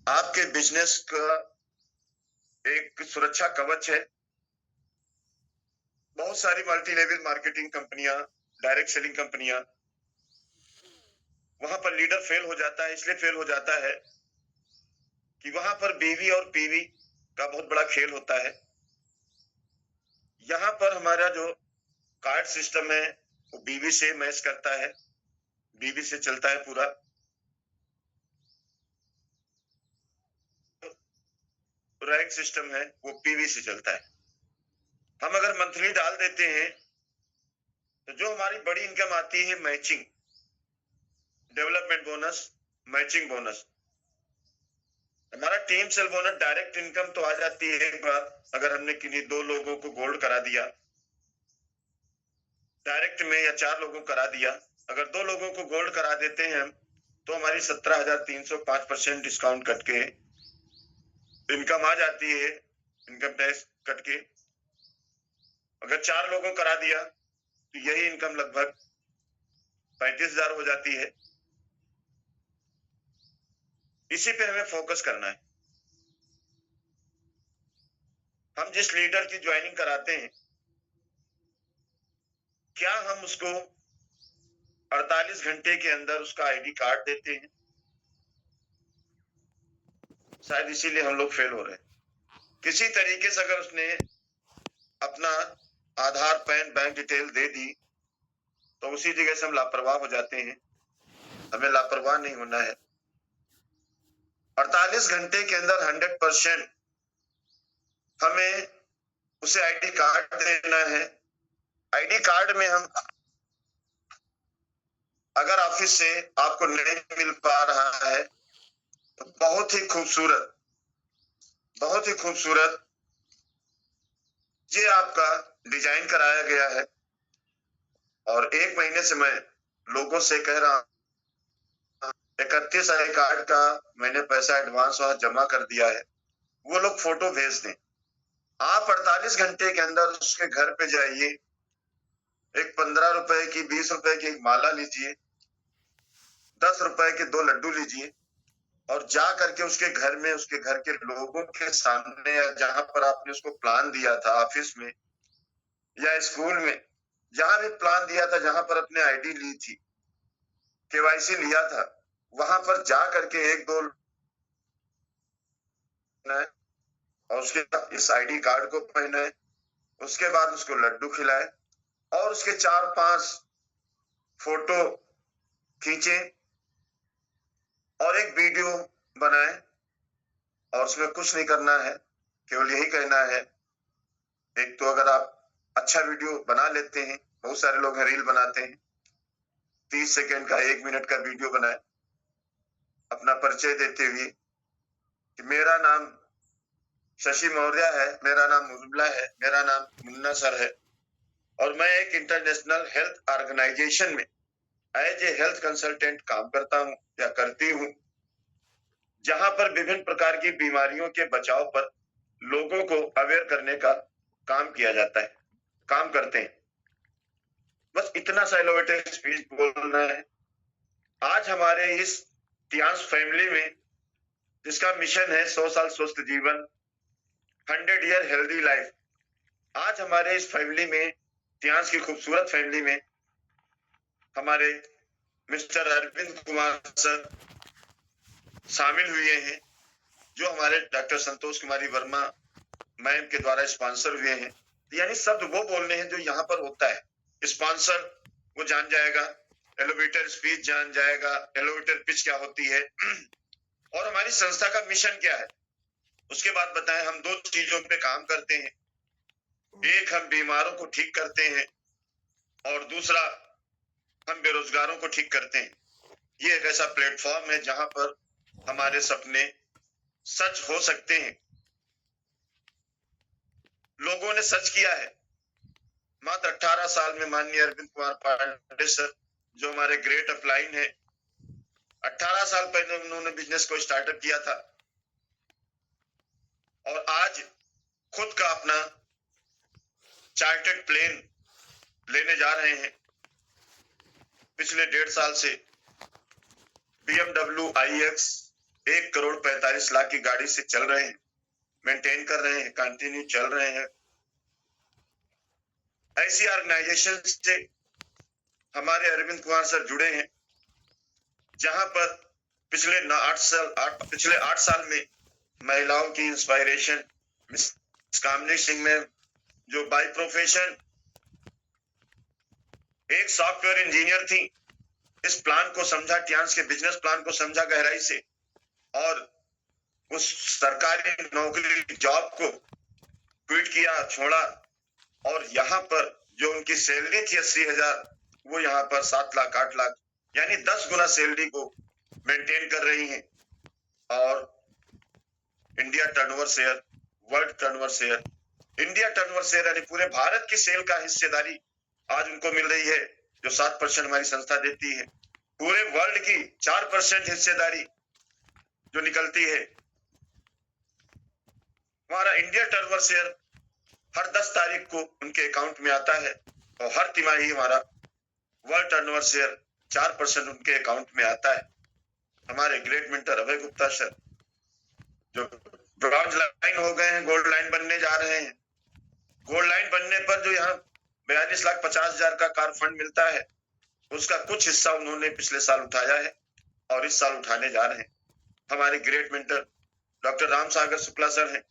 आपके बिजनेस का एक सुरक्षा कवच है। बहुत सारी मल्टी लेवल मार्केटिंग कंपनियां, डायरेक्ट सेलिंग कंपनियां, वहां पर लीडर फेल हो जाता है। इसलिए फेल हो जाता है कि वहां पर बीवी और पीवी का बहुत बड़ा खेल होता है। यहाँ पर हमारा जो कार्ड सिस्टम है वो बीवी से मैच करता है, बीवी से चलता है पूरा। रैंक सिस्टम है वो पीवी से चलता है। हम अगर मंथली डाल देते हैं तो जो हमारी बड़ी इनकम आती है matching, development bonus, matching bonus, हमारा team sale bonus, direct income तो आ जाती है एक बार अगर हमने किन्हीं 2 लोगों को गोल्ड करा दिया, डायरेक्ट में, या 4 लोगों को करा दिया। अगर 2 लोगों को गोल्ड करा देते हैं हम, तो हमारी 17,305% डिस्काउंट कट के इनकम आ जाती है, इनकम टैक्स कट के। अगर 4 लोगों करा दिया तो यही इनकम लगभग 35,000 हो जाती है। इसी पे हमें फोकस करना है। हम जिस लीडर की ज्वाइनिंग कराते हैं, क्या हम उसको 48 घंटे के अंदर उसका आईडी कार्ड देते हैं? शायद इसीलिए हम लोग फेल हो रहे हैं। किसी तरीके से अगर उसने अपना आधार, पैन, बैंक डिटेल दे दी तो उसी जगह से हम लापरवाह हो जाते हैं। हमें लापरवाह नहीं होना है। 48 घंटे के अंदर 100% हमें उसे आईडी कार्ड देना है। आईडी कार्ड में हम, अगर ऑफिस से आपको नहीं मिल पा रहा है तो बहुत ही खूबसूरत, बहुत ही खूबसूरत ये आपका डिजाइन कराया गया है। और 1 महीने से मैं लोगों से कह रहा हूं, 31 आई कार्ड का मैंने पैसा एडवांस वहां जमा कर दिया है, वो लोग फोटो भेज दें। आप 48 घंटे के अंदर उसके घर पे जाइए, एक 15 रुपए की, 20 रुपए की एक माला लीजिए, 10 रुपए के 2 लड्डू लीजिए और जा करके उसके घर में, उसके घर के लोगों के सामने, या जहां पर आपने उसको प्लान दिया था, ऑफिस में या स्कूल में, जहां भी प्लान दिया था, जहां पर अपने आईडी ली थी, केवाईसी लिया था, वहां पर जा करके 1-2 और उसके बाद इस आईडी कार्ड को पहनाए, उसके बाद उसको लड्डू खिलाए और उसके 4-5 फोटो खींचे और एक वीडियो बनाए। और उसमें कुछ नहीं करना है, केवल यही कहना है, एक तो अगर आप अच्छा वीडियो बना लेते हैं, बहुत सारे लोग रील बनाते हैं, 30 सेकंड का, 1 मिनट का वीडियो बनाए अपना परिचय देते हुए कि मेरा नाम शशि मौर्य है, मेरा नाम मुजमिला है, मेरा नाम मुन्ना सर है और मैं एक इंटरनेशनल हेल्थ ऑर्गेनाइजेशन में एज ए हेल्थ कंसल्टेंट काम करता हूं या करती हूं, जहां पर विभिन्न प्रकार की बीमारियों के बचाव पर लोगों को अवेयर करने का काम किया जाता है, काम करते हैं। बस इतना सा एलिवेटेड स्पीच बोलना है। आज हमारे इस टियांस फैमिली में, जिसका मिशन है 100 साल स्वस्थ जीवन, 100 ईयर हेल्दी लाइफ, आज हमारे इस फैमिली में, टियांस की खूबसूरत फैमिली में, हमारे मिस्टर अरविंद कुमार सर शामिल हुए हैं, जो हमारे डॉक्टर संतोष कुमारी वर्मा मैम के द्वारा स्पॉन्सर हुए हैं। यानी शब्द वो बोलने हैं जो यहाँ पर होता है। स्पॉन्सर वो जान जाएगा, एलिवेटर स्पीच जान जाएगा, एलिवेटर पिच क्या होती है और हमारी संस्था का मिशन क्या है। उसके बाद बताएं, हम 2 चीजों पे काम करते हैं। एक, हम बीमारों को ठीक करते हैं और दूसरा, हम बेरोजगारों को ठीक करते हैं। ये एक ऐसा प्लेटफॉर्म है जहां पर हमारे सपने सच हो सकते हैं। लोगों ने सच किया है। मात्र 18 साल में माननीय अरविंद कुमार पांडे सर, जो हमारे ग्रेट अपलाइन है, 18 साल पहले उन्होंने बिजनेस को स्टार्टअप किया था और आज खुद का अपना चार्टर्ड प्लेन लेने जा रहे हैं। पिछले 1.5 साल से BMW iX 1,45,00,000 की गाड़ी से चल रहे हैं, मेंटेन कर रहे हैं, कंटिन्यू चल रहे हैं। ऐसी ऑर्गेनाइजेशन से हमारे अरविंद कुमार सर जुड़े हैं, जहां पर पिछले 8 साल में महिलाओं की इंस्पायरेशन मिस कामनी सिंह में, जो बाय प्रोफेशन एक सॉफ्टवेयर इंजीनियर थी, इस प्लान को समझा, टियांस के बिजनेस प्लान को समझा गहराई से, और उस सरकारी नौकरी जॉब को क्विट किया, छोड़ा, और यहाँ पर जो उनकी सैलरी थी 80,000, वो यहाँ पर 7 लाख 8 लाख यानी 10 गुना सैलरी को मेंटेन कर रही हैं। और India turnover share, world turnover share, India turnover share यानी पूरे भारत की सेल का हिस्सेदारी आज उनको मिल रही है, जो 7% हमारी संस्था देती है। पूरे वर्ल्ड की 4% हिस्सेदारी जो निकलती है। हमारा इंडिया टर्नओवर शेयर हर 10 तारीख को उनके अकाउंट में आता है, और हर तिमाही हमारा वर्ल्ड टर्नओवर शेयर 4% उनके अकाउंट में आता है। हमारे ग्रेट मेंटर अभय गुप्ता सर जो ब्रॉन्ज लाइन हो गए हैं, गोल्ड लाइन बनने जा रहे हैं। गोल्ड लाइन बनने पर जो यहाँ 42,50,000 का कार फंड मिलता है, उसका कुछ हिस्सा उन्होंने पिछले साल उठाया है और इस साल उठाने जा रहे हैं। हमारे great mentor doctor Ram Sagar Shukla sir हैं,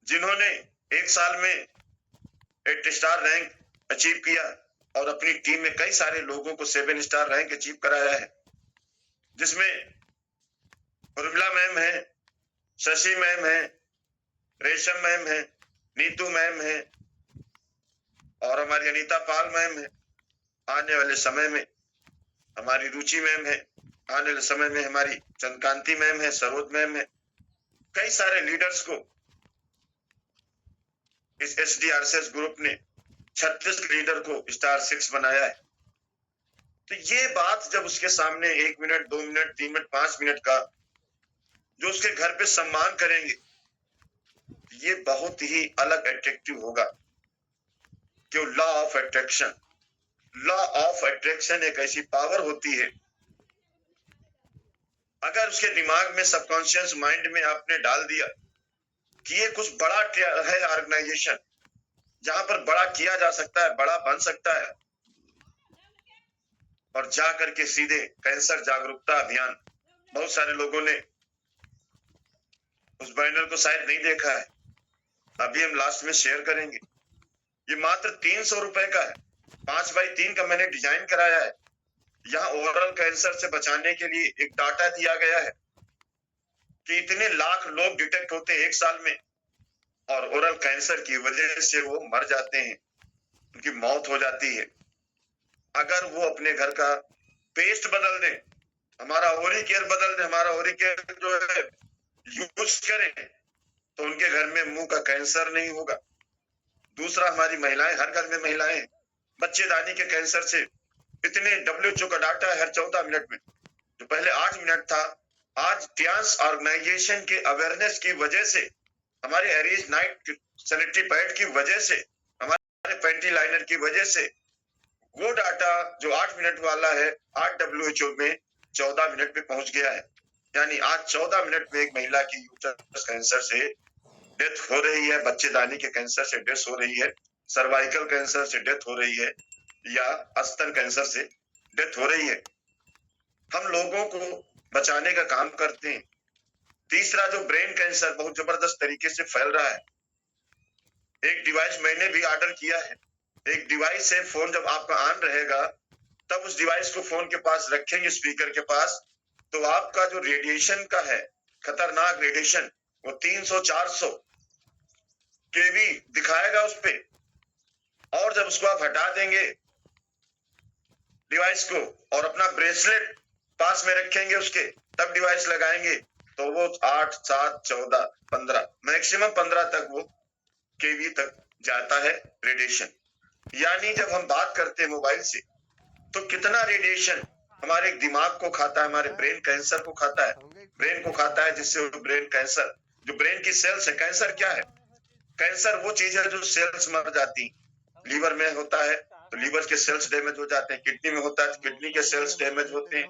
जिन्होंने एक साल में 8 स्टार रैंक अचीव किया और अपनी टीम में कई सारे लोगों को 7 स्टार रैंक अचीव कराया है, जिसमें उर्मिला मैम है, शशि मैम है, रेशम मैम है, नीतू मैम है, और हमारी अनीता पाल मैम है। आने वाले समय में हमारी रुचि मैम है, आने वाले समय में हमारी चंद्रकांति मैम है, सरोज मैम है। कई सारे लीडर्स को इस SDRCS ग्रुप ने 36 लीडर को स्टार 6 बनाया है। तो ये बात जब उसके सामने 1 मिनट, 2 मिनट, 3 मिनट, 5 मिनट का जो उसके घर पे सम्मान करेंगे, ये बहुत ही अलग अट्रैक्टिव होगा। क्यों? Law of attraction, law of attraction एक ऐसी पावर होती है, अगर उसके दिमाग में, सबकॉन्शियस माइंड में आपने डाल दिया कि ये कुछ बड़ा है ऑर्गेनाइजेशन, जहां पर बड़ा किया जा सकता है, बड़ा बन सकता है, और जा करके सीधे कैंसर जागरूकता अभियान, बहुत सारे लोगों ने उस बैनर को शायद नहीं देखा है, अभी हम लास्ट में शेयर करेंगे। ये मात्र 300 रुपए का है, 5x3 का मैंने डिजाइन कराया है। यहाँ ओरल कैंसर से बचाने के लिए एक डाटा दिया गया है कि इतने लाख लोग डिटेक्ट होते हैं 1 साल में, और ओरल कैंसर की वजह से वो मर जाते हैं, उनकी मौत हो जाती है। अगर वो अपने घर का पेस्ट बदल दें, हमारा ओरी केयर बदल दें, हमारा ओरी केयर जो है यूज करें, तो उनके घर में मुंह का कैंसर नहीं होगा। दूसरा, हमारी महिलाएं, हर घर में महिलाएं बच्चेदानी के कैंसर से, इतने WHO का डाटा है हर 14 मिनट में, जो पहले 8 मिनट था, आज टियांस ऑर्गेनाइजेशन के अवेयरनेस की वजह से, हमारे एरीज नाइट सैनिटरी पैड की वजह से, हमारे पेंटी लाइनर की वजह से, वो डाटा जो 8 मिनट वाला है, 8 WHO में 14 मिनट में पहुंच गया है। यानी आज 14 मिनट में एक महिला की यूट्रस कैंसर से डेथ हो रही है, बच्चेदानी के कैंसर से डेथ हो रही है, सर्वाइकल कैंसर से डेथ हो रही है, या स्तन कैंसर से डेथ हो रही है। हम लोगों को बचाने का काम करते हैं। तीसरा, जो ब्रेन कैंसर बहुत जबरदस्त तरीके से फैल रहा है, एक डिवाइस मैंने भी ऑर्डर किया है। एक डिवाइस है, फोन जब आपका ऑन रहेगा तब उस डिवाइस को फोन के पास रखेंगे, स्पीकर के पास, तो आपका जो रेडिएशन का है, खतरनाक रेडिएशन, वो 300-400 केवी दिखाएगा उस पे, और जब उसको आप हटा देंगे डिवाइस को और अपना ब्रेसलेट पास में रखेंगे उसके, तब डिवाइस लगाएंगे, तो वो 8, 7, 14, 15, मैक्सिमम 15 तक वो केवी तक जाता है रेडिएशन। यानी जब हम बात करते हैं मोबाइल से, तो कितना रेडिएशन हमारे दिमाग को खाता है, हमारे ब्रेन कैंसर को खाता है, ब्रेन को खाता है, जिससे ब्रेन कैंसर, जो ब्रेन की सेल्स है, कैंसर क्या है? कैंसर वो चीज है जो सेल्स मर जाती, लीवर में होता है तो लीवर के सेल्स डैमेज हो जाते हैं, किडनी में होता है तो किडनी के सेल्स डैमेज होते हैं,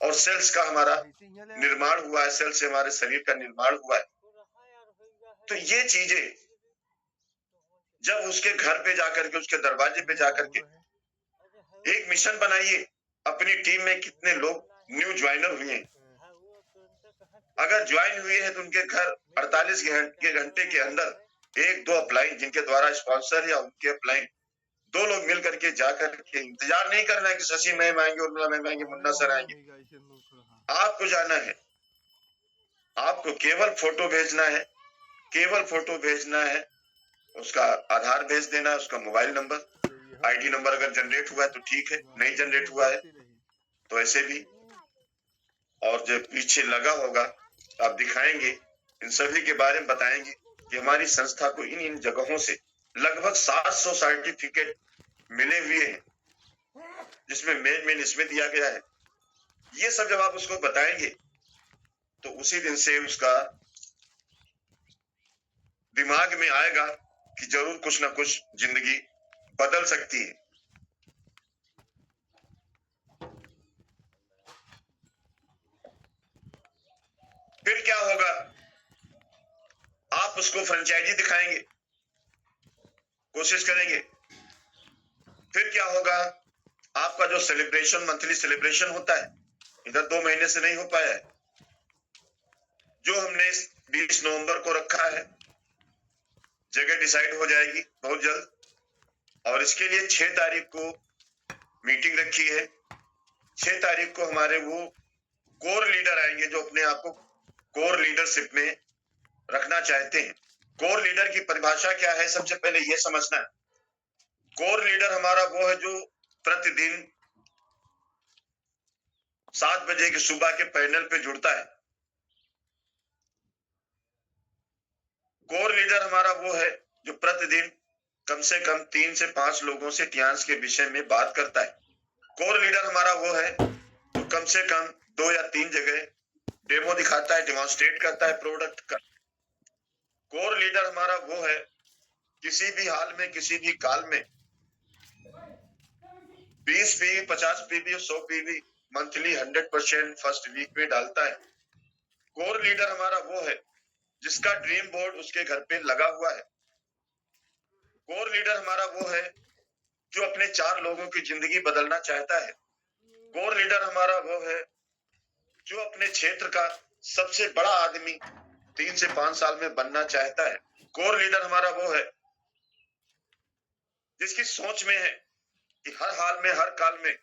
और सेल्स का हमारा निर्माण हुआ है, सेल से हमारे शरीर का निर्माण हुआ है। तो ये चीजें जब उसके घर पे जाकर के, उसके दरवाजे पे जाकर के एक मिशन बनाइए, अपनी टीम में कितने लोग न्यू ज्वाइनर हुए हैं, अगर ज्वाइन हुए हैं तो उनके घर 48 घंटे के अंदर एक दो अप्लाई, जिनके द्वारा स्पॉन्सर या उनके अप्लाई, दो लोग मिल करके जाकर के, इंतजार नहीं करना है कि शशि मैम आएंगे, उर्मिला मैम आएंगे, मुन्ना सर आएंगे। आपको जाना है, आपको केवल फोटो भेजना है, केवल फोटो भेजना है, उसका आधार भेज देना है, उसका मोबाइल नंबर, आईडी नंबर अगर जनरेट हुआ है तो ठीक है, नहीं जनरेट हुआ है तो ऐसे भी। और जो पीछे लगा होगा आप दिखाएंगे, इन सभी के बारे में बताएंगे कि हमारी संस्था को इन इन जगहों से लगभग 700 सर्टिफिकेट मिले हुए हैं, जिसमें मेन इसमें दिया गया है। ये सब जब आप उसको बताएंगे तो उसी दिन से उसका दिमाग में आएगा कि जरूर कुछ ना कुछ जिंदगी बदल सकती है। फिर क्या होगा, आप उसको फ्रेंचाइजी दिखाएंगे, कोशिश करेंगे। फिर क्या होगा, आपका जो सेलिब्रेशन, मंथली सेलिब्रेशन होता है, इधर 2 महीने से नहीं हो पाया है, जो हमने 20 नवंबर को रखा है, जगह डिसाइड हो जाएगी बहुत जल्द। और इसके लिए 6 तारीख को मीटिंग रखी है। 6 तारीख को हमारे वो कोर लीडर आएंगे जो अपने आप को कोर लीडरशिप में रखना चाहते हैं। कोर लीडर की परिभाषा क्या है, सबसे पहले यह समझना है। कोर लीडर हमारा वो है जो प्रतिदिन 7 बजे की सुबह के पैनल पे जुड़ता है। कोर लीडर हमारा वो है जो प्रतिदिन कम से कम 3 से 5 लोगों से इतिहास के विषय में बात करता है। कोर लीडर हमारा वो है जो कम से कम 2 या 3 जगह डेमो दिखाता है, डेमोन्स्ट्रेट करता है प्रोडक्ट का। कोर लीडर हमारा वो है किसी भी हाल में, किसी भी काल में 20 पीवी, 50 पीवी और 100 पीवी मंथली 100% फर्स्ट वीक में डालता है। कोर लीडर हमारा वो है जिसका ड्रीम बोर्ड उसके घर पे लगा हुआ है। कोर लीडर हमारा वो है जो अपने 4 लोगों की जिंदगी बदलना चाहता है। कोर लीडर हमारा वो है जो अपने क्षेत्र का सबसे बड़ा आदमी 3 से 5 साल में बनना चाहता है। कोर लीडर हमारा वो है जिसकी सोच में है कि हर हाल में, हर काल में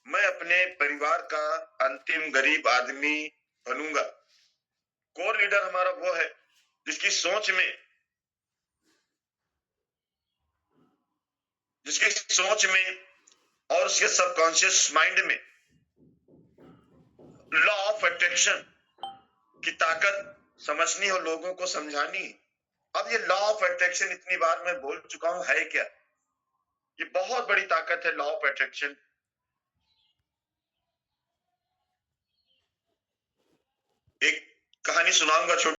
मैं अपने परिवार का अंतिम गरीब आदमी बनूंगा। कोर लीडर हमारा वो है जिसकी सोच में और उसके सबकॉन्शियस माइंड में लॉ ऑफ अट्रैक्शन की ताकत समझनी हो, लोगों को समझानी। अब ये लॉ ऑफ अट्रैक्शन इतनी बार मैं बोल चुका हूं, है क्या? ये बहुत बड़ी ताकत है लॉ ऑफ अट्रैक्शन। एक कहानी सुनाऊंगा छोटी।